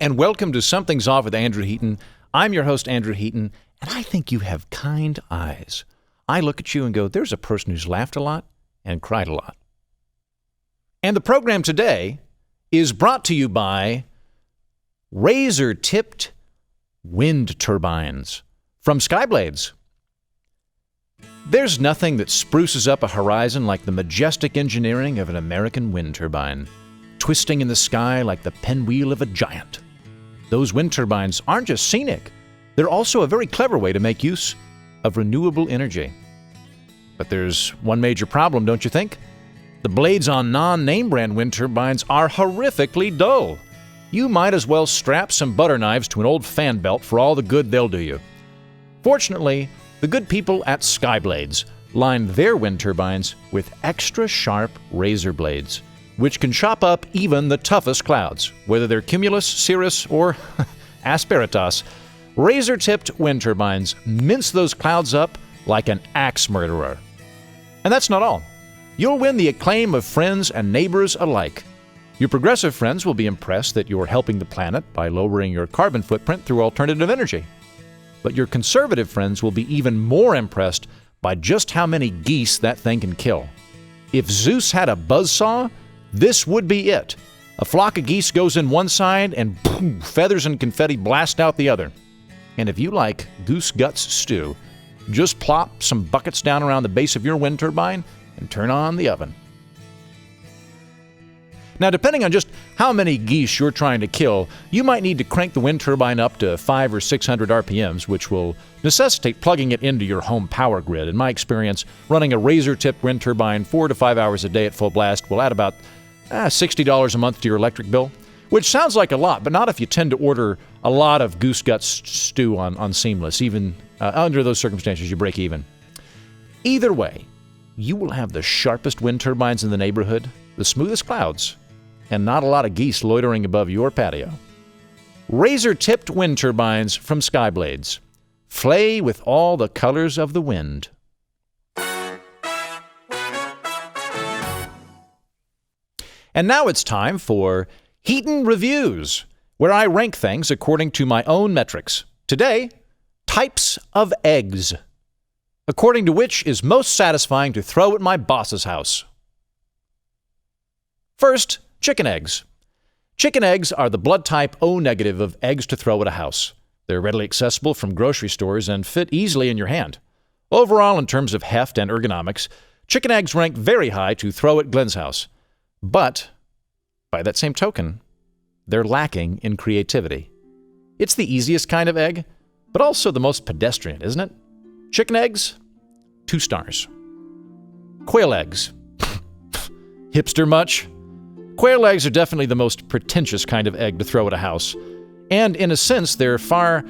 and welcome to Something's Off with Andrew Heaton. I'm your host, Andrew Heaton, and I think you have kind eyes. I look at you and go, there's a person who's laughed a lot and cried a lot. And the program today is brought to you by razor-tipped wind turbines from Skyblades. There's nothing that spruces up a horizon like the majestic engineering of an American wind turbine, twisting in the sky like the pinwheel of a giant. Those wind turbines aren't just scenic, they're also a very clever way to make use of renewable energy. But there's one major problem, don't you think? The blades on non-name brand wind turbines are horrifically dull. You might as well strap some butter knives to an old fan belt for all the good they'll do you. Fortunately, the good people at Skyblades line their wind turbines with extra sharp razor blades, which can chop up even the toughest clouds, whether they're cumulus, cirrus, or asperitas. Razor-tipped wind turbines mince those clouds up like an axe murderer. And that's not all. You'll win the acclaim of friends and neighbors alike. Your progressive friends will be impressed that you're helping the planet by lowering your carbon footprint through alternative energy. But your conservative friends will be even more impressed by just how many geese that thing can kill. If Zeus had a buzzsaw, this would be it. A flock of geese goes in one side and boom, feathers and confetti blast out the other. And if you like goose guts stew, just plop some buckets down around the base of your wind turbine and turn on the oven. Now, depending on just how many geese you're trying to kill, you might need to crank the wind turbine up to 500 or 600 RPMs, which will necessitate plugging it into your home power grid. In my experience, running a razor-tipped wind turbine 4 to 5 hours a day at full blast will add about $60 a month to your electric bill, which sounds like a lot, but not if you tend to order a lot of goose guts stew on Seamless. Even under those circumstances, you break even. Either way, you will have the sharpest wind turbines in the neighborhood, the smoothest clouds, and not a lot of geese loitering above your patio. Razor-tipped wind turbines from Skyblades. Flay with all the colors of the wind. And now it's time for Heaton Reviews, where I rank things according to my own metrics. Today, types of eggs. According to which is most satisfying to throw at my boss's house. First, chicken eggs. Chicken eggs are the blood type O negative of eggs to throw at a house. They're readily accessible from grocery stores and fit easily in your hand. Overall, in terms of heft and ergonomics, chicken eggs rank very high to throw at Glenn's house. But, by that same token, they're lacking in creativity. It's the easiest kind of egg, but also the most pedestrian, isn't it? Chicken eggs, 2 stars. Quail eggs. Hipster much? Quail eggs are definitely the most pretentious kind of egg to throw at a house. And in a sense, they're far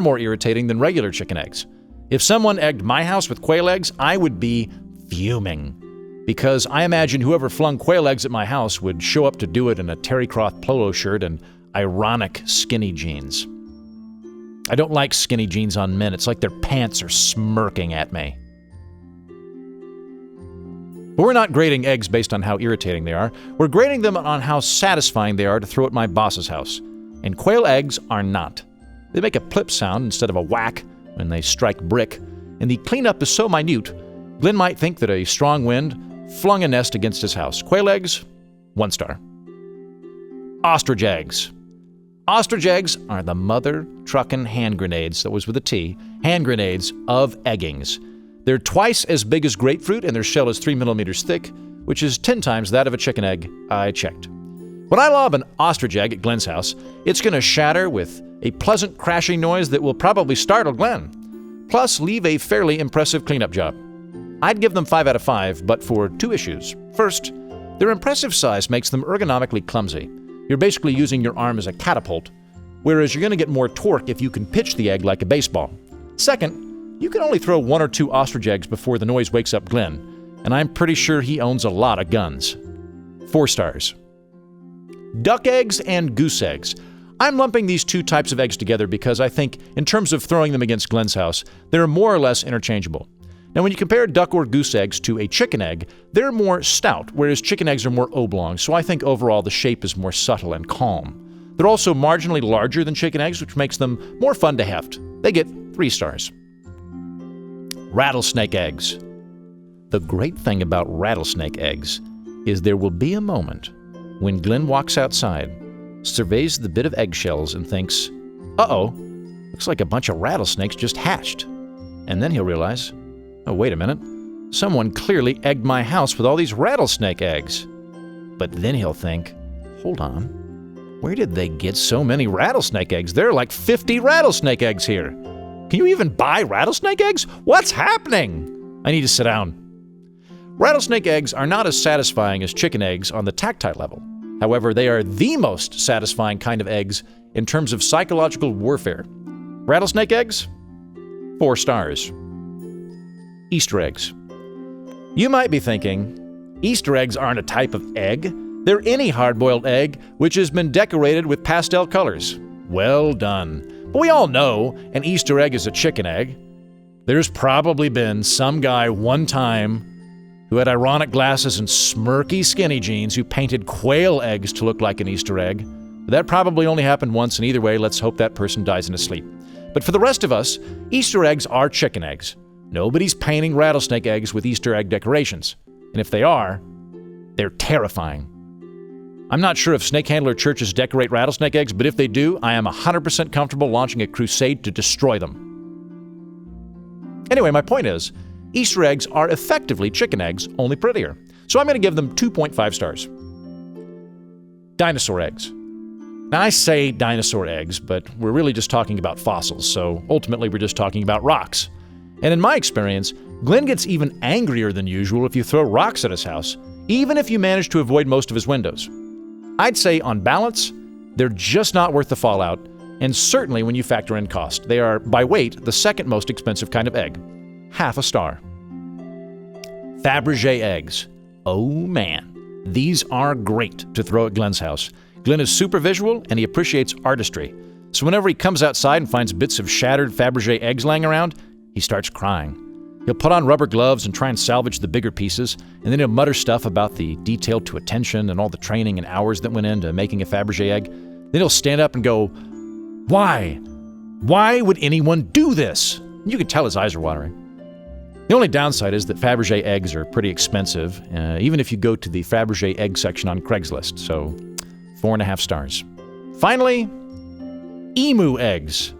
more irritating than regular chicken eggs. If someone egged my house with quail eggs, I would be fuming. Because I imagine whoever flung quail eggs at my house would show up to do it in a terry cloth polo shirt and ironic skinny jeans. I don't like skinny jeans on men. It's like their pants are smirking at me. But we're not grading eggs based on how irritating they are. We're grading them on how satisfying they are to throw at my boss's house. And quail eggs are not. They make a plip sound instead of a whack when they strike brick. And the cleanup is so minute, Glenn might think that a strong wind flung a nest against his house. Quail eggs, 1 star. Ostrich eggs. Ostrich eggs are the mother truckin' hand grenades, that was with a T, hand grenades of eggings. They're twice as big as grapefruit, and their shell is 3 millimeters thick, which is 10 times that of a chicken egg. I checked. When I lob an ostrich egg at Glenn's house, it's going to shatter with a pleasant crashing noise that will probably startle Glenn, plus leave a fairly impressive cleanup job. I'd give them 5 out of 5, but for 2 issues. First, their impressive size makes them ergonomically clumsy. You're basically using your arm as a catapult, whereas you're going to get more torque if you can pitch the egg like a baseball. Second, you can only throw 1 or 2 ostrich eggs before the noise wakes up Glenn, and I'm pretty sure he owns a lot of guns. 4 stars. Duck eggs and goose eggs. I'm lumping these 2 types of eggs together because I think, in terms of throwing them against Glenn's house, they're more or less interchangeable. Now, when you compare duck or goose eggs to a chicken egg, they're more stout, whereas chicken eggs are more oblong, so I think overall the shape is more subtle and calm. They're also marginally larger than chicken eggs, which makes them more fun to heft. They get 3 stars. Rattlesnake eggs. The great thing about rattlesnake eggs is there will be a moment when Glenn walks outside, surveys the bit of eggshells, and thinks, uh-oh, looks like a bunch of rattlesnakes just hatched. And then he'll realize, oh, wait a minute, someone clearly egged my house with all these rattlesnake eggs. But then he'll think, hold on, where did they get so many rattlesnake eggs? There are like 50 rattlesnake eggs here. Can you even buy rattlesnake eggs? What's happening? I need to sit down. Rattlesnake eggs are not as satisfying as chicken eggs on the tactile level. However, they are the most satisfying kind of eggs in terms of psychological warfare. Rattlesnake eggs? 4 stars. Easter eggs. You might be thinking, Easter eggs aren't a type of egg. They're any hard-boiled egg which has been decorated with pastel colors. Well done. But we all know an Easter egg is a chicken egg. There's probably been some guy one time who had ironic glasses and smirky skinny jeans who painted quail eggs to look like an Easter egg. But that probably only happened once, and either way, let's hope that person dies in his sleep. But for the rest of us, Easter eggs are chicken eggs. Nobody's painting rattlesnake eggs with Easter egg decorations. And if they are, they're terrifying. I'm not sure if snake handler churches decorate rattlesnake eggs, but if they do, I am 100% comfortable launching a crusade to destroy them. Anyway, my point is, Easter eggs are effectively chicken eggs, only prettier. So I'm going to give them 2.5 stars. Dinosaur eggs. Now, I say dinosaur eggs, but we're really just talking about fossils, so ultimately we're just talking about rocks. And in my experience, Glenn gets even angrier than usual if you throw rocks at his house, even if you manage to avoid most of his windows. I'd say, on balance, they're just not worth the fallout, and certainly when you factor in cost. They are, by weight, the second most expensive kind of egg. Half a star. Fabergé eggs. Oh man, these are great to throw at Glenn's house. Glenn is super visual and he appreciates artistry. So whenever he comes outside and finds bits of shattered Fabergé eggs laying around, he starts crying. He'll put on rubber gloves and try and salvage the bigger pieces, and then he'll mutter stuff about the detail to attention and all the training and hours that went into making a Fabergé egg. Then he'll stand up and go, why? Why would anyone do this? And you can tell his eyes are watering. The only downside is that Fabergé eggs are pretty expensive, even if you go to the Fabergé egg section on Craigslist, so 4.5 stars. Finally, Emu Eggs.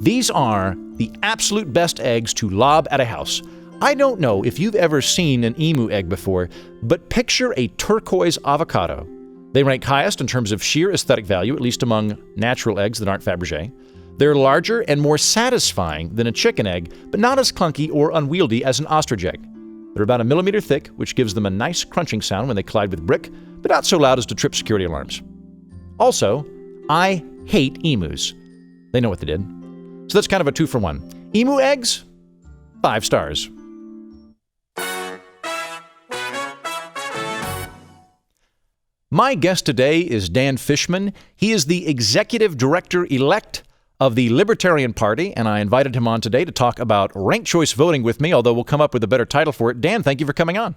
These are the absolute best eggs to lob at a house. I don't know if you've ever seen an emu egg before, but picture a turquoise avocado. They rank highest in terms of sheer aesthetic value, at least among natural eggs that aren't Fabergé. They're larger and more satisfying than a chicken egg, but not as clunky or unwieldy as an ostrich egg. They're about 1 millimeter thick, which gives them a nice crunching sound when they collide with brick, but not so loud as to trip security alarms. Also, I hate emus. They know what they did. So that's kind of a 2-for-1. Emu eggs, 5 stars. My guest today is Dan Fishman. He is the executive director-elect of the Libertarian Party, and I invited him on today to talk about ranked choice voting with me, although we'll come up with a better title for it. Dan, thank you for coming on.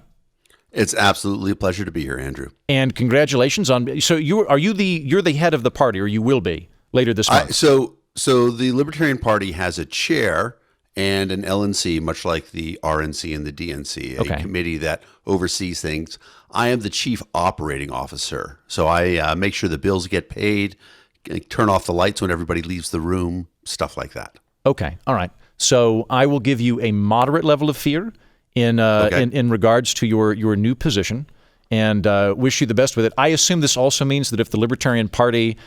It's absolutely a pleasure to be here, Andrew. And congratulations on. So you're the head of the party, or you will be later this month. So the Libertarian Party has a chair and an LNC, much like the RNC and the DNC, a committee that oversees things. I am the chief operating officer, so I make sure the bills get paid, turn off the lights when everybody leaves the room, stuff like that. Okay, all right. So I will give you a moderate level of fear in regards to your new position, and wish you the best with it. I assume this also means that if the Libertarian Party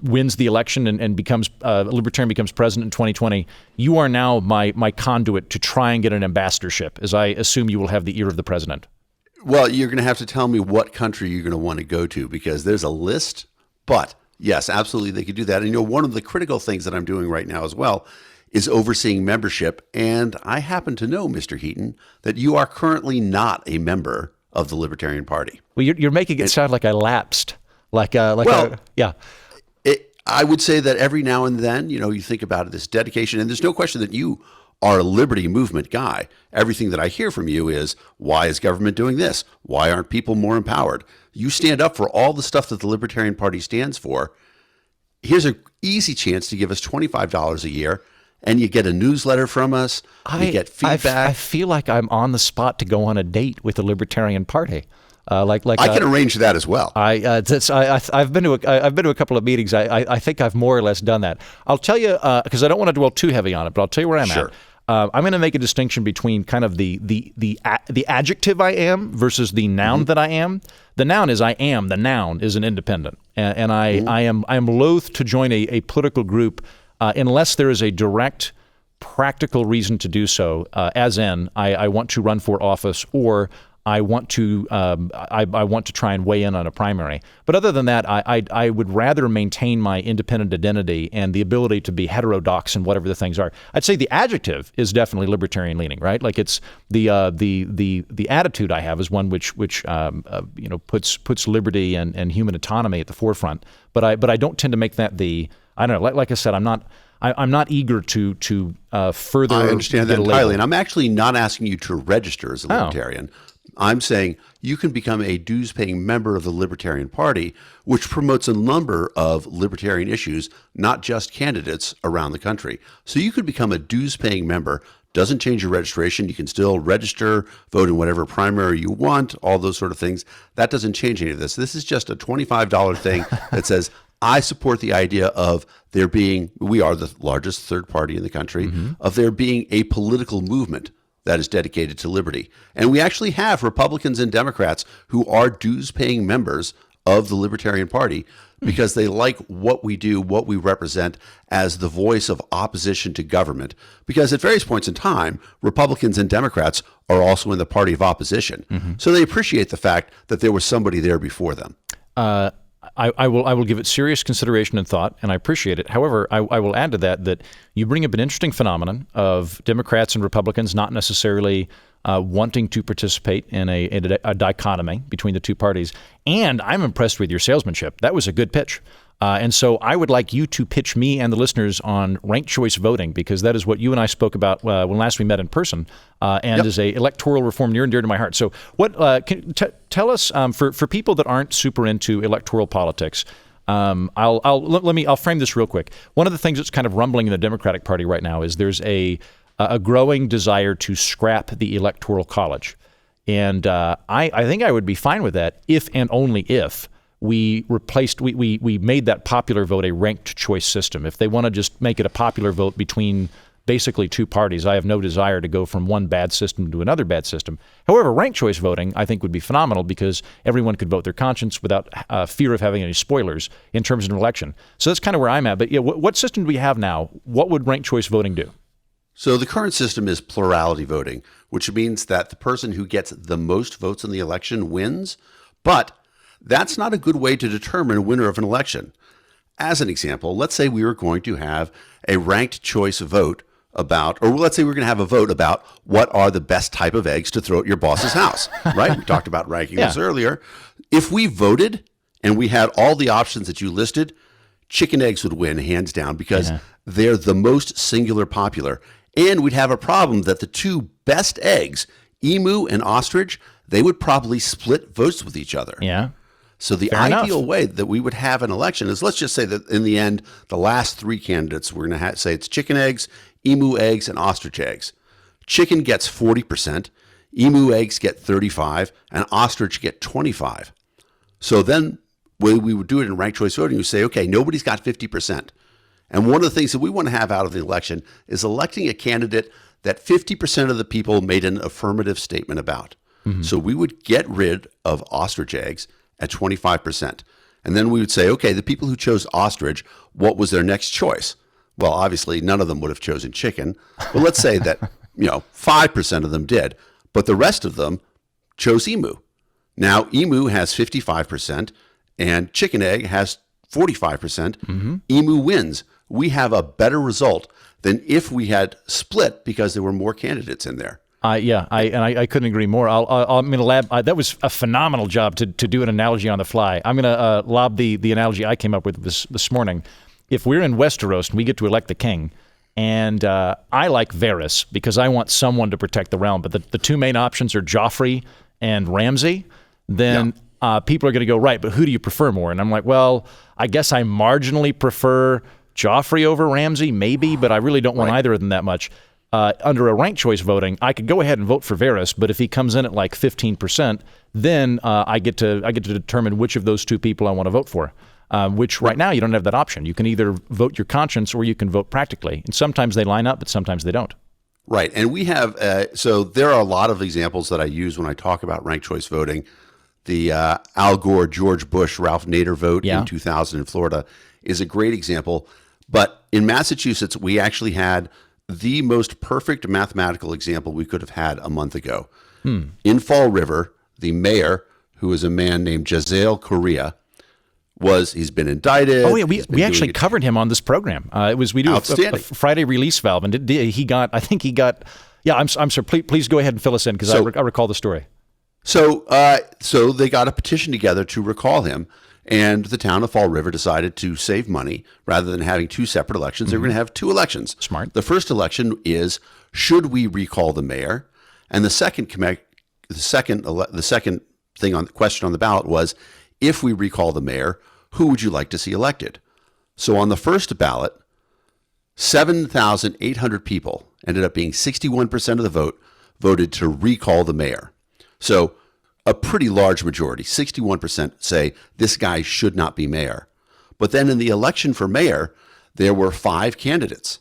wins the election and becomes Libertarian becomes president in 2020, you are now my conduit to try and get an ambassadorship, as I assume you will have the ear of the president. Well, you're going to have to tell me what country you're going to want to go to, because there's a list, but yes, absolutely, they could do that. And one of the critical things that I'm doing right now as well is overseeing membership. And I happen to know, Mr. Heaton, that you are currently not a member of the Libertarian Party. Well, you're making it sound like I lapsed. I would say that every now and then, you think about this dedication, and there's no question that you are a liberty movement guy. Everything that I hear from you is, why is government doing this? Why aren't people more empowered? You stand up for all the stuff that the Libertarian Party stands for. here's an easy chance to give us $25 a year, and you get a newsletter from us. You get feedback. I feel like I'm on the spot to go on a date with the Libertarian Party. I can arrange that as well. I've been to a couple of meetings. I think I've more or less done that. I'll tell you because I don't want to dwell too heavy on it, but I'll tell you where I'm at. I'm going to make a distinction between kind of the adjective I am versus the noun that I am. The noun is I am. The noun is an independent, and I am loath to join a political group unless there is a direct, practical reason to do so. As in, I want to run for office, or I want to try and weigh in on a primary. But other than that, I would rather maintain my independent identity and the ability to be heterodox in whatever the things are. I'd say the adjective is definitely libertarian leaning, right? Like it's the attitude I have is one which puts liberty and human autonomy at the forefront. But I don't tend to make that I don't know. Like I said, I'm not eager to further. I understand that entirely, and I'm actually not asking you to register as a libertarian. I'm saying you can become a dues-paying member of the Libertarian Party, which promotes a number of libertarian issues, not just candidates around the country. So you could become a dues-paying member. Doesn't change your registration. You can still register, vote in whatever primary you want, all those sort of things. That doesn't change any of this. This is just a $25 thing that says, I support the idea of we are the largest third party in the country, of there being a political movement that is dedicated to liberty. And we actually have Republicans and Democrats who are dues-paying members of the Libertarian Party because they like what we do, what we represent as the voice of opposition to government. Because at various points in time, Republicans and Democrats are also in the party of opposition. So they appreciate the fact that there was somebody there before them. I will give it serious consideration and thought, and I appreciate it. However, I will add to that you bring up an interesting phenomenon of Democrats and Republicans not necessarily wanting to participate in a dichotomy between the two parties. And I'm impressed with your salesmanship. That was a good pitch. And so I would like you to pitch me and the listeners on ranked choice voting, because that is what you and I spoke about when last we met in person, and is a electoral reform near and dear to my heart. So what tell us for people that aren't super into electoral politics. I'll frame this real quick. One of the things that's kind of rumbling in the Democratic Party right now is there's a growing desire to scrap the Electoral College. And I think I would be fine with that if and only if we made that popular vote a ranked choice system. If they want to just make it a popular vote between basically two parties, I have no desire to go from one bad system to another bad system. However, ranked choice voting, I think, would be phenomenal because everyone could vote their conscience without fear of having any spoilers in terms of an election. So that's kind of where I'm at. But yeah, what system do we have now? What would ranked choice voting do? So the current system is plurality voting, which means that the person who gets the most votes in the election wins, but that's not a good way to determine a winner of an election. As an example, let's say we were going to have a ranked choice vote about, or let's say we're going to have a vote about what are the best type of eggs to throw at your boss's house, right? We talked about ranking this earlier. If we voted and we had all the options that you listed, chicken eggs would win hands down because they're the most singular popular. And we'd have a problem that the two best eggs, emu and ostrich, they would probably split votes with each other. Yeah. So the ideal way that we would have an election is, let's just say that in the end, the last three candidates, we're going to say it's chicken eggs, emu eggs, and ostrich eggs. Chicken gets 40%, emu eggs get 35%, and ostrich get 25%. So then we would do it in ranked choice voting. We say, okay, nobody's got 50%. And one of the things that we want to have out of the election is electing a candidate that 50% of the people made an affirmative statement about. So we would get rid of ostrich eggs at 25%. And then we would say, okay, the people who chose ostrich, what was their next choice? Well, obviously, none of them would have chosen chicken. But let's say that 5% of them did. But the rest of them chose emu. Now, emu has 55% and chicken egg has 45%. Emu wins. We have a better result than if we had split because there were more candidates in there. I couldn't agree more. I'm going to lab. That was a phenomenal job to do an analogy on the fly. I'm going to lob the analogy I came up with this morning. If we're in Westeros and we get to elect the king, and I like Varys because I want someone to protect the realm, but the two main options are Joffrey and Ramsay, then people are going to go, right, but who do you prefer more? And I'm like, well, I guess I marginally prefer Joffrey over Ramsay, maybe, but I really don't want either of them that much. Under a ranked choice voting, I could go ahead and vote for Varys, but if he comes in at like 15%, then I get to determine which of those two people I want to vote for. Which right now you don't have that option. You can either vote your conscience or you can vote practically. And sometimes they line up, but sometimes they don't. Right. And we have, so there are a lot of examples that I use when I talk about ranked choice voting. The Al Gore, George Bush, Ralph Nader vote in 2000 in Florida is a great example. But in Massachusetts, we actually had the most perfect mathematical example we could have had a month ago. In Fall River, the mayor, who is a man named Jazel Correa, he's been indicted. Oh yeah, we actually covered him on this program. We do a Friday release valve, and he got. Yeah, I'm sorry. Please go ahead and fill us in because I recall the story. So they got a petition together to recall him, and the town of Fall River decided to save money rather than having two separate elections. They were going to have two elections. Smart. The first election is, should we recall the mayor? And the second thing on the question on the ballot was, if we recall the mayor, who would you like to see elected? So on the first ballot, 7,800 people, ended up being 61% of the vote, voted to recall the mayor. So a pretty large majority, 61%, say this guy should not be mayor. But then in the election for mayor, there were 5 candidates.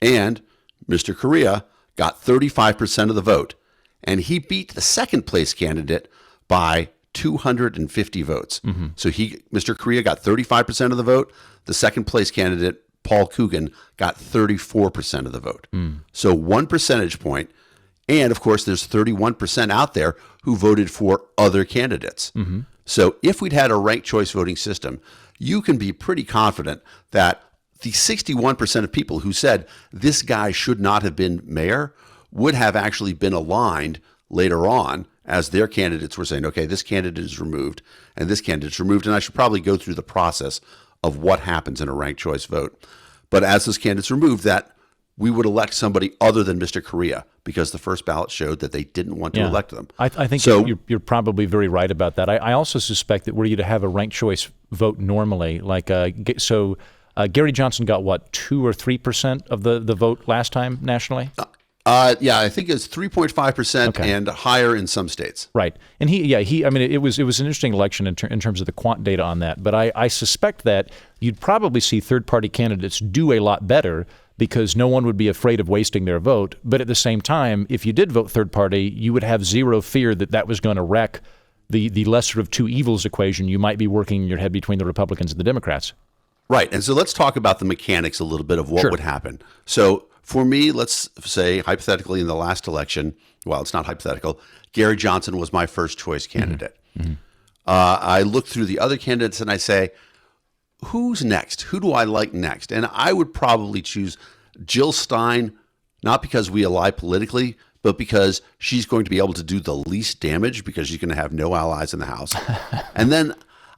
And Mr. Correa got 35% of the vote. And he beat the second place candidate by 250 votes. So Mr. Correa got 35% of the vote. The second place candidate, Paul Coogan, got 34% of the vote. So 1 percentage point. And of course, there's 31% out there who voted for other candidates. So if we'd had a ranked choice voting system, you can be pretty confident that the 61% of people who said this guy should not have been mayor would have actually been aligned later on as their candidates were saying, okay, this candidate is removed and this candidate is removed. And I should probably go through the process of what happens in a ranked choice vote. But as those candidates removed, that we would elect somebody other than Mr. Correa because the first ballot showed that they didn't want to elect them. I think so, you're probably very right about that. I also suspect that were you to have a ranked choice vote normally, like Gary Johnson got what, 2 or 3% of the vote last time nationally? Yeah, I think it's 3.5% and higher in some states. Right, and I mean, it was an interesting election in terms of the quant data on that. But I suspect that you'd probably see third-party candidates do a lot better because no one would be afraid of wasting their vote. But at the same time, if you did vote third party, you would have zero fear that was going to wreck the lesser of two evils equation you might be working in your head between the Republicans and the Democrats. Right, and so let's talk about the mechanics a little bit of what would happen. So for me, let's say hypothetically in the last election, well, it's not hypothetical, Gary Johnson was my first choice candidate. I look through the other candidates and I say, who's next? Who do I like next? And I would probably choose Jill Stein, not because we ally politically, but because she's going to be able to do the least damage because she's going to have no allies in the House. And then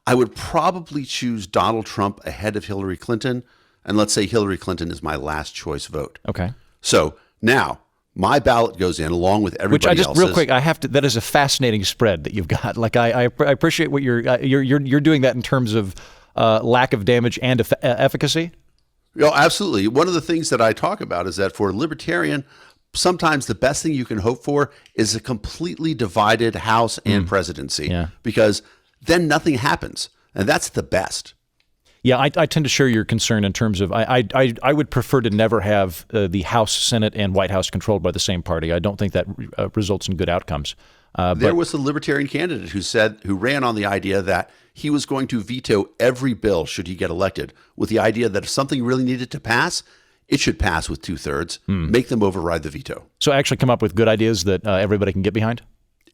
I would probably choose Donald Trump ahead of Hillary Clinton. And let's say Hillary Clinton is my last choice vote. Okay. So now my ballot goes in along with everybody else's. Real quick, that is a fascinating spread that you've got. Like I appreciate what you're doing that in terms of lack of damage and efficacy. Absolutely. One of the things that I talk about is that for a libertarian, sometimes the best thing you can hope for is a completely divided House and presidency, because then nothing happens, and that's the best. Yeah, I tend to share your concern in terms of I would prefer to never have the House, Senate, and White House controlled by the same party. I don't think that results in good outcomes. There was a libertarian candidate who ran on the idea that he was going to veto every bill should he get elected, with the idea that if something really needed to pass, it should pass with 2/3, make them override the veto. So actually come up with good ideas that everybody can get behind?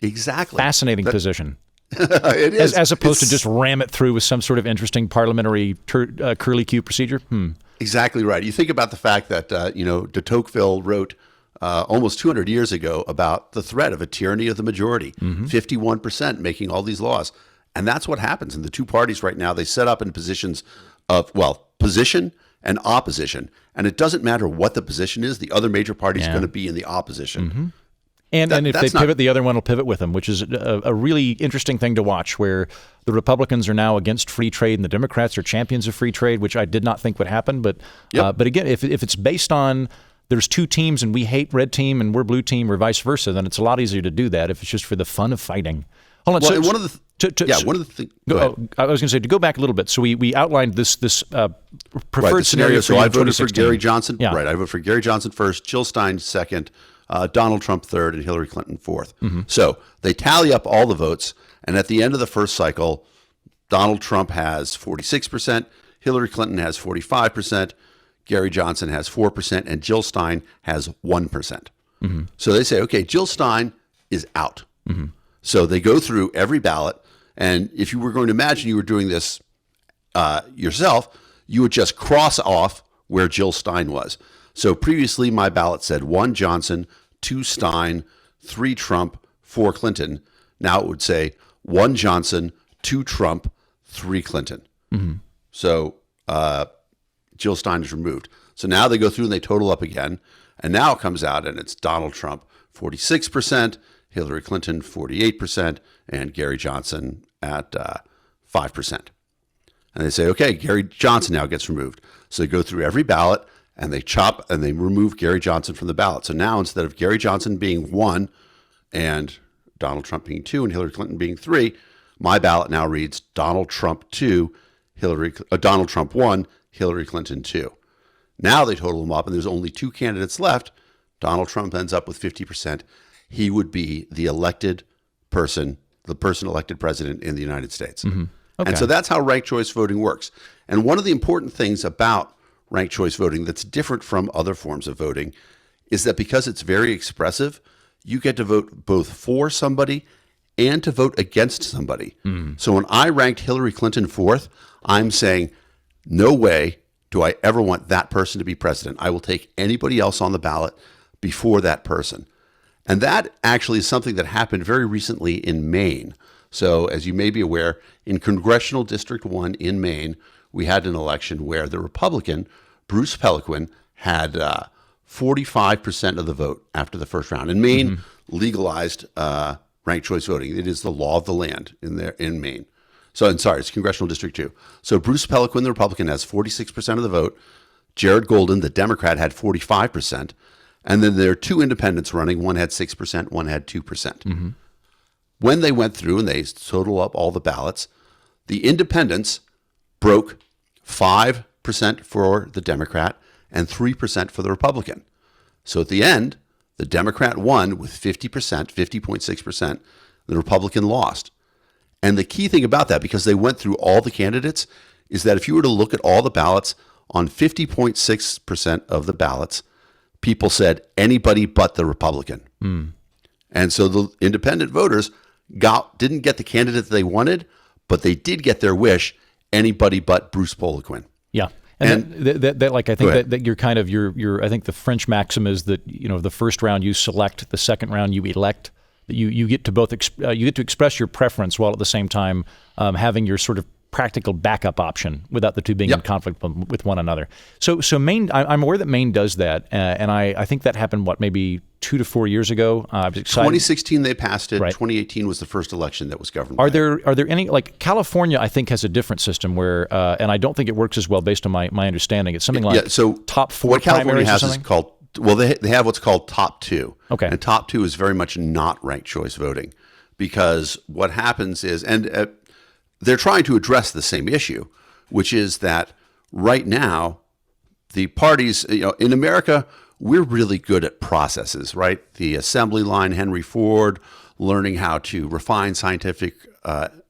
Exactly. Fascinating position. It is. As opposed to just ram it through with some sort of interesting parliamentary curly-Q procedure? Exactly right. You think about the fact that, de Tocqueville wrote almost 200 years ago about the threat of a tyranny of the majority, 51% making all these laws. And that's what happens in the two parties right now. They set up in positions of, position and opposition. And it doesn't matter what the position is. The other major party is going to be in the opposition. And if they pivot, the other one will pivot with them, which is a really interesting thing to watch, where the Republicans are now against free trade and the Democrats are champions of free trade, which I did not think would happen. But again, if it's based on there's two teams and we hate red team and we're blue team or vice versa, then it's a lot easier to do that if it's just for the fun of fighting. Hold on. Well, one of the things. I was going to say, to go back a little bit. So we outlined this preferred scenario. So I voted for Gary Johnson. Yeah. Right. I voted for Gary Johnson first, Jill Stein second, Donald Trump third, and Hillary Clinton fourth. Mm-hmm. So they tally up all the votes, and at the end of the first cycle, Donald Trump has 46%, Hillary Clinton has 45%, Gary Johnson has 4%, and Jill Stein has 1%. Mm-hmm. So they say, okay, Jill Stein is out. Mm-hmm. So they go through every ballot, and if you were going to imagine you were doing this yourself, you would just cross off where Jill Stein was. So previously, my ballot said 1 Johnson, 2 Stein, 3 Trump, 4 Clinton. Now it would say 1 Johnson, 2 Trump, 3 Clinton. Mm-hmm. So Jill Stein is removed. So now they go through and they total up again. And now it comes out and it's Donald Trump 46%, Hillary Clinton 48%, and Gary Johnson at 5%. And they say, okay, Gary Johnson now gets removed. So they go through every ballot and they chop and they remove Gary Johnson from the ballot. So now instead of Gary Johnson being 1 and Donald Trump being 2 and Hillary Clinton being 3, my ballot now reads Donald Trump 2, Donald Trump 1, Hillary Clinton 2. Now they total them up and there's only 2 candidates left. Donald Trump ends up with 50%. He would be the elected person, the person elected president in the United States. Mm-hmm. Okay. And so that's how ranked choice voting works. And one of the important things about ranked choice voting that's different from other forms of voting is that because it's very expressive, you get to vote both for somebody and to vote against somebody. Mm. So when I ranked Hillary Clinton 4th, I'm saying, no way do I ever want that person to be president. I will take anybody else on the ballot before that person. And that actually is something that happened very recently in Maine. So as you may be aware, in Congressional District 1 in Maine, we had an election where the Republican, Bruce Peliquin, had 45% of the vote after the first round. And Maine legalized ranked choice voting. It is the law of the land in Maine. So, it's Congressional District 2. So Bruce Peliquin, the Republican, has 46% of the vote. Jared Golden, the Democrat, had 45%. And then there are 2 independents running. One had 6%, one had 2%. Mm-hmm. When they went through and they total up all the ballots, the independents broke 5% for the Democrat and 3% for the Republican. So at the end, the Democrat won with 50%, 50.6%. The Republican lost. And the key thing about that, because they went through all the candidates, is that if you were to look at all the ballots, on 50.6% of the ballots, people said anybody but the Republican. Mm. And so the independent voters didn't get the candidate they wanted, but they did get their wish, anybody but Bruce Peliquin. Yeah. And that I think that you're kind of I think the French maxim is that, the first round you select, the second round you elect. You get to both you get to express your preference while at the same time having your sort of practical backup option without the two being in conflict with one another. So Maine, I'm aware that Maine does that, and I think that happened maybe 2 to 4 years ago. I was excited. 2016 they passed it. Right. 2018 was the first election that was governed. Are there any, like California? I think has a different system where, and I don't think it works as well based on my understanding. It's something like top 4 what California has is called. Well, they have what's called top 2. Okay. And top 2 is very much not ranked choice voting, because what happens is, and they're trying to address the same issue, which is that right now the parties, in America, we're really good at processes, right? The assembly line, Henry Ford, learning how to refine scientific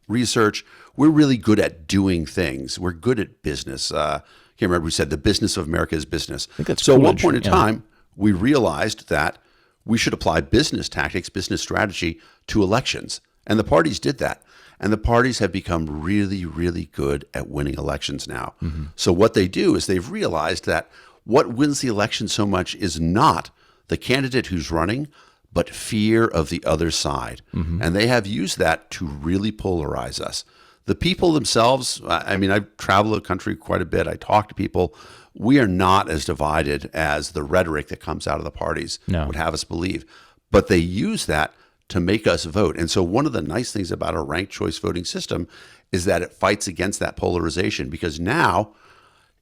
research. We're really good at doing things. We're good at business. I can't remember who said the business of America is business. I think that's so at one point in time, we realized that we should apply business tactics, business strategy to elections. And the parties did that. And the parties have become really, really good at winning elections now. Mm-hmm. So what they do is they've realized that what wins the election so much is not the candidate who's running, but fear of the other side. Mm-hmm. And they have used that to really polarize us. The people themselves, I mean, I travel the country quite a bit. I talk to people. We are not as divided as the rhetoric that comes out of the parties would have us believe. but they use that to make us vote. And so one of the nice things about a ranked choice voting system is that it fights against that polarization, because now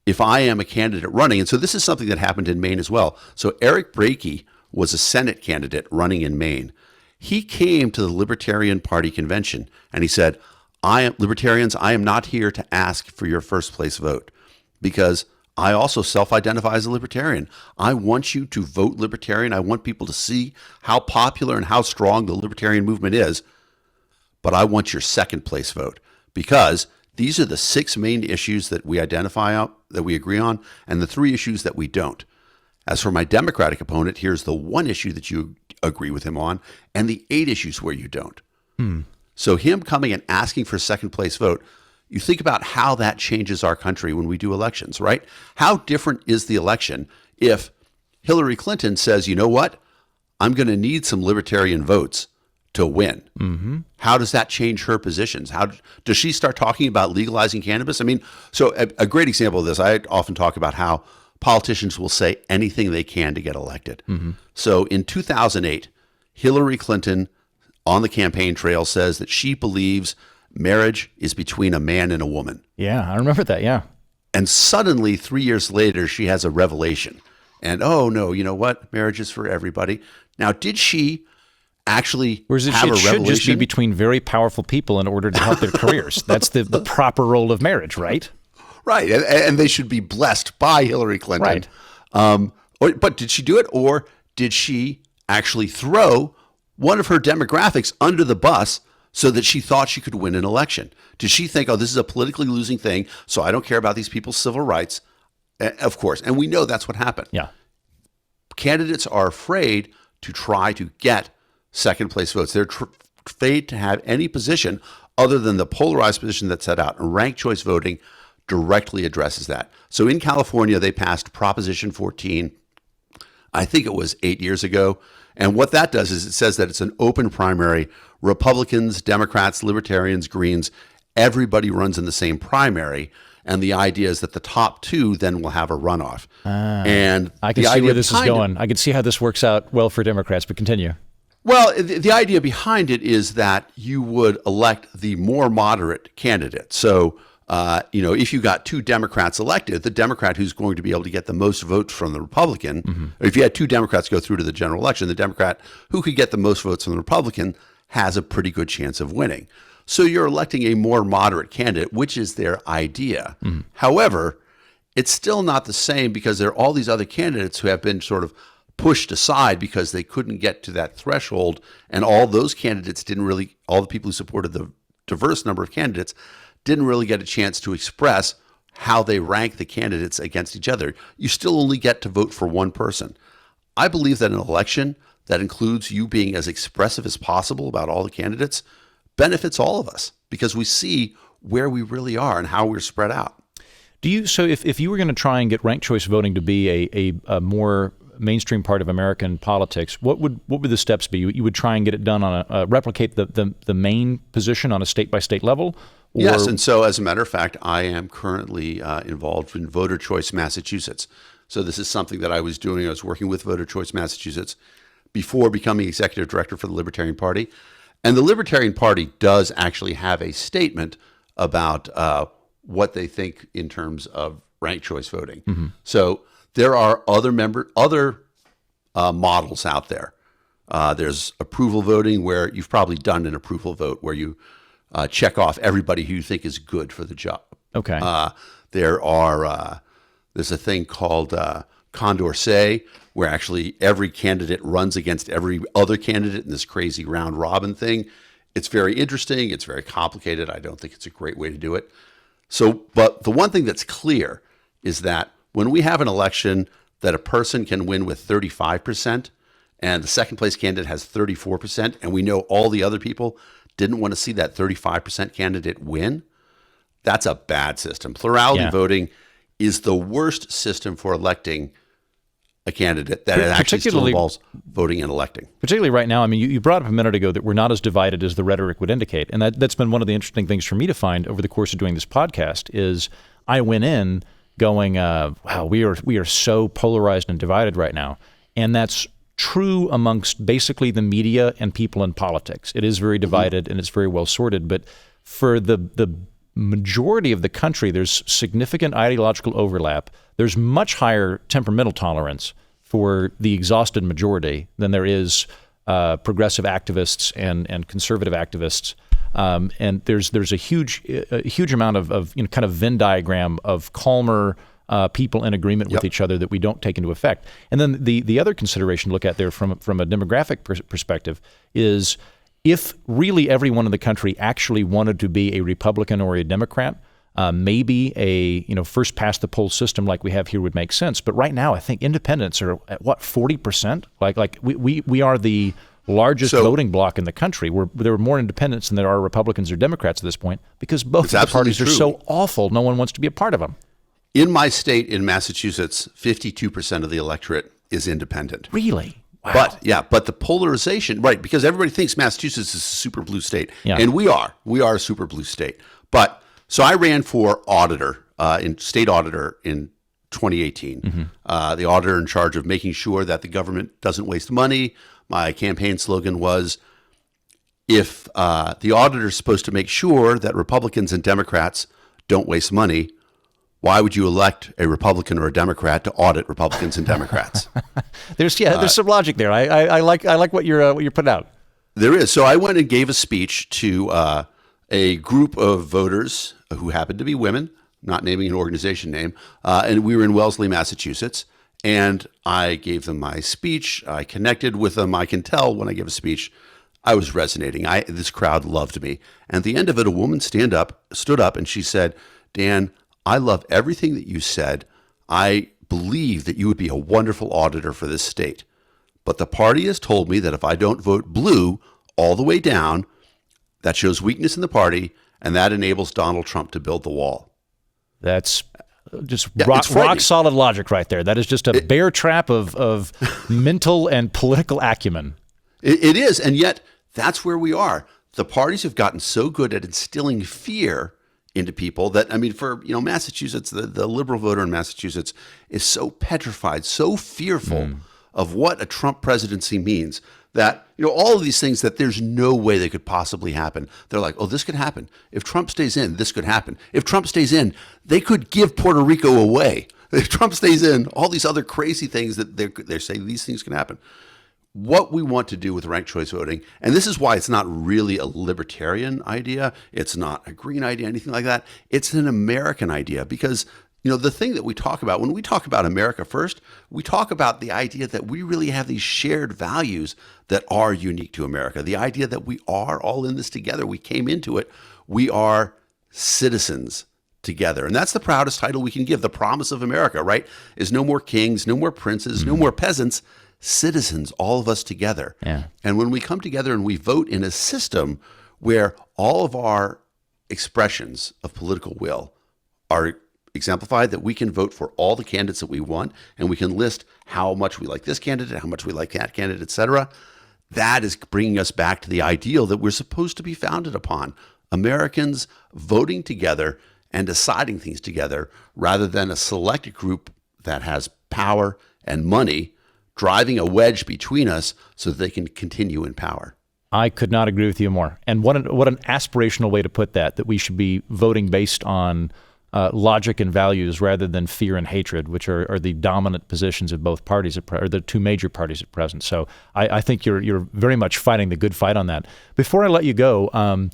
if I am a candidate running, and so this is something that happened in Maine as well. So Eric Brakey was a Senate candidate running in Maine. He came to the Libertarian Party convention and he said, Libertarians, I am not here to ask for your first place vote, because I also self-identify as a libertarian. I want you to vote libertarian. I want people to see how popular and how strong the libertarian movement is. But I want your second place vote, because these are the 6 main issues that we identify out, that we agree on, and the 3 issues that we don't. As for my Democratic opponent, here's the 1 issue that you agree with him on, and the 8 issues where you don't. So him coming and asking for a second place vote, you think about how that changes our country when we do elections, right? How different is the election if Hillary Clinton says, you know what, I'm going to need some libertarian votes to win. Mm-hmm. How does that change her positions? How does she start talking about legalizing cannabis? I mean, so a great example of this, I often talk about how politicians will say anything they can to get elected. Mm-hmm. So in 2008, Hillary Clinton on the campaign trail says that she believes marriage is between a man and a woman. Yeah, I remember that, yeah. And suddenly, 3 years later, she has a revelation. And, oh, no, you know what? Marriage is for everybody. Now, did she actually have a revelation? It should just be between very powerful people in order to help their careers. That's the proper role of marriage, right? Right, and they should be blessed by Hillary Clinton. Right. But did she do it, or did she actually throw one of her demographics under the bus so that she thought she could win an election? Did she think, oh, this is a politically losing thing, so I don't care about these people's civil rights? Of course, and we know that's what happened. Yeah. Candidates are afraid to try to get second place votes. They're afraid to have any position other than the polarized position that's set out. And ranked choice voting directly addresses that. So in California, they passed Proposition 14, I think it was 8 years ago. And what that does is it says that it's an open primary. Republicans, Democrats, Libertarians, Greens, everybody runs in the same primary. And the idea is that the top 2 then will have a runoff. And I can see where this is going. I can see how this works out well for Democrats, but continue. Well, the idea behind it is that you would elect the more moderate candidate. So, if you got 2 Democrats elected, the Democrat who's going to be able to get the most votes from the Republican, or if you had 2 Democrats go through to the general election, the Democrat who could get the most votes from the Republican has a pretty good chance of winning. So you're electing a more moderate candidate, which is their idea. However, it's still not the same, because there are all these other candidates who have been sort of pushed aside because they couldn't get to that threshold. And all those candidates all the people who supported the diverse number of candidates didn't really get a chance to express how they rank the candidates against each other. You still only get to vote for one person. I believe that an election that includes you being as expressive as possible about all the candidates benefits all of us, because we see where we really are and how we're spread out. So if you were going to try and get ranked choice voting to be a more mainstream part of American politics, what would the steps be? You would try and get it done on replicate the main position on a state-by-state level? Or? Yes, and so as a matter of fact, I am currently involved in Voter Choice Massachusetts. So this is something that I was doing. I was working with Voter Choice Massachusetts before becoming executive director for the Libertarian Party. And the Libertarian Party does actually have a statement about what they think in terms of ranked choice voting. Mm-hmm. So there are other models out there. There's approval voting, where you've probably done an approval vote where you check off everybody who you think is good for the job. Okay. There's a thing called Condorcet, where actually every candidate runs against every other candidate in this crazy round robin thing. It's very interesting. It's very complicated. I don't think it's a great way to do it. So, but the one thing that's clear is that when we have an election that a person can win with 35%, and the second place candidate has 34%, and we know all the other people didn't want to see that 35% candidate win, that's a bad system. Plurality voting is the worst system for electing a candidate that actually still involves voting and electing. Particularly right now, I mean, you brought up a minute ago that we're not as divided as the rhetoric would indicate. And that's been one of the interesting things for me to find over the course of doing this podcast is I went in going, wow, we are so polarized and divided right now. And that's true amongst basically the media and people in politics. It is very divided and it's very well sorted, but for the majority of the country, there's significant ideological overlap. There's much higher temperamental tolerance for the exhausted majority than there is progressive activists and conservative activists. And there's a huge amount of kind of Venn diagram of calmer people in agreement with each other that we don't take into effect. And then the other consideration to look at there from a demographic perspective is if really everyone in the country actually wanted to be a Republican or a Democrat, maybe a first past the poll system like we have here would make sense. But right now, I think independents are at 40%. Like we are the largest voting bloc in the country. There are more independents than there are Republicans or Democrats at this point because both of the parties are so awful. No one wants to be a part of them. In my state, in Massachusetts, 52% of the electorate is independent. Really? Wow. But the polarization, right, because everybody thinks Massachusetts is a super blue state, and we are a super blue state. But so I ran for auditor, state auditor in 2018, the auditor in charge of making sure that the government doesn't waste money. My campaign slogan was, if the auditor is supposed to make sure that Republicans and Democrats don't waste money, why would you elect a Republican or a Democrat to audit Republicans and Democrats? There's some logic there. I like what you're putting out. There is. So I went and gave a speech to a group of voters who happened to be women, not naming an organization name, and we were in Wellesley, Massachusetts. And I gave them my speech. I connected with them. I can tell when I give a speech, I was resonating. This crowd loved me. And at the end of it, a woman stood up, and she said, "Dan, I love everything that you said. I believe that you would be a wonderful auditor for this state. But the party has told me that if I don't vote blue all the way down, that shows weakness in the party, and that enables Donald Trump to build the wall." That's just rock solid logic right there. That is just a bear trap of mental and political acumen. It is, and yet that's where we are. The parties have gotten so good at instilling fear into people that, I mean, for Massachusetts, the liberal voter in Massachusetts is so petrified, so fearful of what a Trump presidency means that all of these things that there's no way they could possibly happen. They're like, oh, this could happen. If Trump stays in, this could happen. If Trump stays in, they could give Puerto Rico away. If Trump stays in, all these other crazy things that they're saying these things can happen. What we want to do with ranked choice voting, and this is why it's not really a libertarian idea, it's not a green idea, anything like that. It's an American idea because the thing that we talk about, when we talk about America first, we talk about the idea that we really have these shared values that are unique to America. The idea that we are all in this together. We came into it. We are citizens together. And that's the proudest title we can give. The promise of America, right, is no more kings, no more princes, no more peasants, citizens, all of us together. Yeah. And when we come together and we vote in a system where all of our expressions of political will are exemplified, that we can vote for all the candidates that we want, and we can list how much we like this candidate, how much we like that candidate, et cetera. That is bringing us back to the ideal that we're supposed to be founded upon. Americans voting together and deciding things together rather than a select group that has power and money driving a wedge between us so that they can continue in power. I could not agree with you more. And what an aspirational way to put that we should be voting based on logic and values rather than fear and hatred, which are the dominant positions of both parties, or the two major parties at present. So I think you're very much fighting the good fight on that. Before I let you go,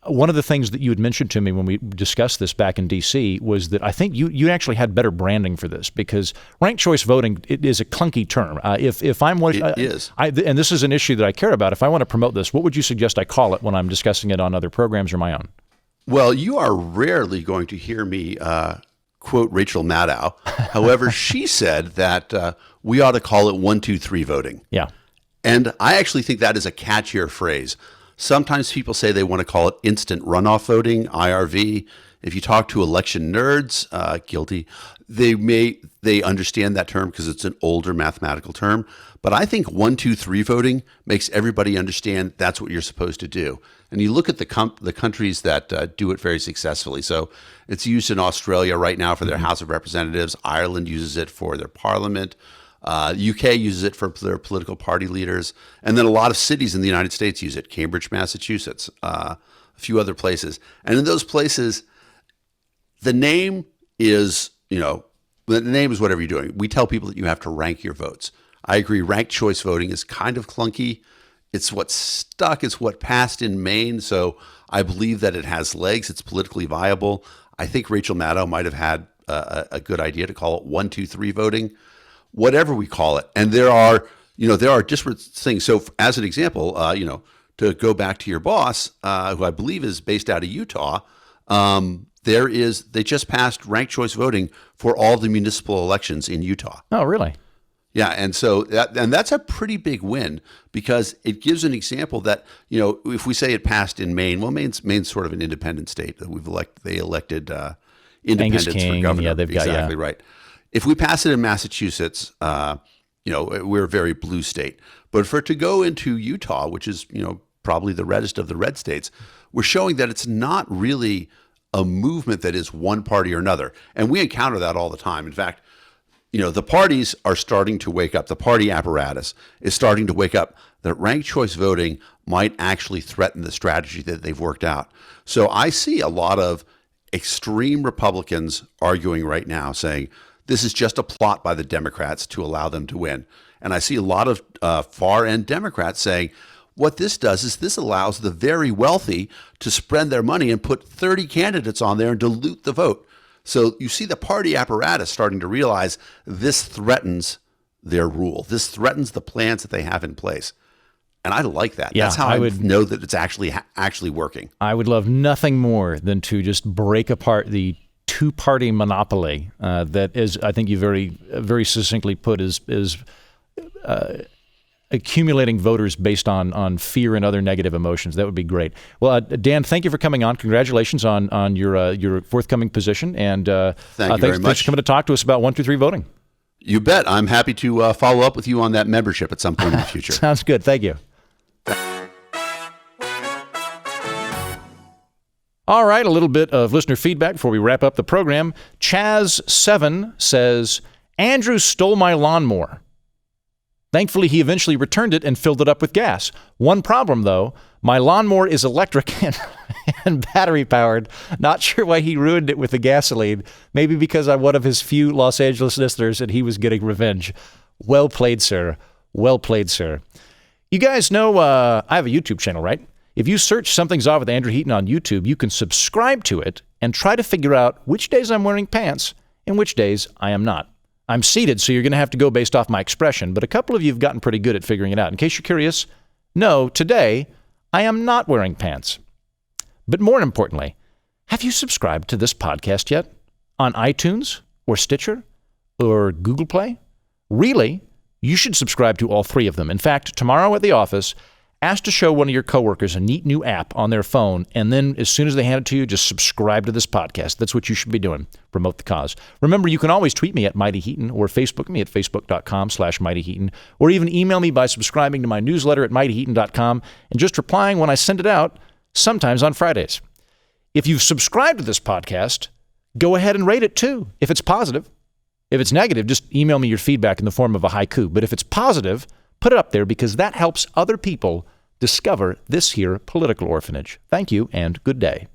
one of the things that you had mentioned to me when we discussed this back in D.C. was that I think you actually had better branding for this, because ranked choice voting, it is a clunky term. If I'm one, it is. And this is an issue that I care about. If I want to promote this, what would you suggest I call it when I'm discussing it on other programs or my own? Well, you are rarely going to hear me quote Rachel Maddow. However, she said that we ought to call it 1, 2, 3 voting. Yeah. And I actually think that is a catchier phrase. Sometimes people say they want to call it instant runoff voting, IRV. If you talk to election nerds, guilty, they understand that term because it's an older mathematical term. But I think 1, 2, 3 voting makes everybody understand that's what you're supposed to do. And you look at the countries that do it very successfully. So it's used in Australia right now for their House of Representatives. Ireland uses it for their Parliament. UK uses it for their political party leaders. And then a lot of cities in the United States use it. Cambridge, Massachusetts, a few other places. And in those places, the name is, the name is whatever you're doing. We tell people that you have to rank your votes. I agree. Ranked choice voting is kind of clunky. It's what stuck. It's what passed in Maine. So I believe that it has legs. It's politically viable. I think Rachel Maddow might have had a good idea to call it 1, 2, 3 voting, whatever we call it. And there are different things. So as an example, to go back to your boss, who I believe is based out of Utah, they just passed ranked choice voting for all the municipal elections in Utah. Oh, really? Yeah, and so that's a pretty big win because it gives an example that, if we say it passed in Maine, well, Maine's sort of an independent state that they elected independents for governor. Yeah, they've got exactly right. If we pass it in Massachusetts, we're a very blue state. But for it to go into Utah, which is probably the reddest of the red states, we're showing that it's not really a movement that is one party or another, and we encounter that all the time. In fact, the parties are starting to wake up. The party apparatus is starting to wake up that ranked choice voting might actually threaten the strategy that they've worked out. So I see a lot of extreme Republicans arguing right now saying this is just a plot by the Democrats to allow them to win. And I see a lot of far-end Democrats saying what this does is this allows the very wealthy to spread their money and put 30 candidates on there and dilute the vote. So you see the party apparatus starting to realize this threatens their rule. This threatens the plans that they have in place. And I like that. Yeah, that's how I would know that it's actually working. I would love nothing more than to just break apart the two-party monopoly that is, I think you very, very succinctly put, is accumulating voters based on fear and other negative emotions. That would be great. Well, Dan, thank you for coming on. Congratulations on your forthcoming position. And thank you very much. Thanks for coming to talk to us about 1, 2, 3 voting. You bet. I'm happy to follow up with you on that membership at some point in the future. Sounds good. Thank you. All right, a little bit of listener feedback before we wrap up the program. Chaz7 says, Andrew stole my lawnmower. Thankfully, he eventually returned it and filled it up with gas. One problem, though, my lawnmower is electric and battery-powered. Not sure why he ruined it with the gasoline. Maybe because I'm one of his few Los Angeles listeners and he was getting revenge. Well played, sir. Well played, sir. You guys know I have a YouTube channel, right? If you search Something's Off with Andrew Heaton on YouTube, you can subscribe to it and try to figure out which days I'm wearing pants and which days I am not. I'm seated, so you're going to have to go based off my expression, but a couple of you have gotten pretty good at figuring it out. In case you're curious, no, today I am not wearing pants. But more importantly, have you subscribed to this podcast yet? On iTunes or Stitcher or Google Play? Really? You should subscribe to all 3 of them. In fact, tomorrow at the office, ask to show one of your coworkers a neat new app on their phone, and then as soon as they hand it to you, just subscribe to this podcast. That's what you should be doing. Promote the cause. Remember, you can always tweet me at Mighty Heaton or Facebook me at facebook.com/Mighty Heaton, or even email me by subscribing to my newsletter at mightyheaton.com and just replying when I send it out, sometimes on Fridays. If you've subscribed to this podcast, go ahead and rate it too, if it's positive. If it's negative, just email me your feedback in the form of a haiku. But if it's positive, put it up there because that helps other people discover this here political orphanage. Thank you and good day.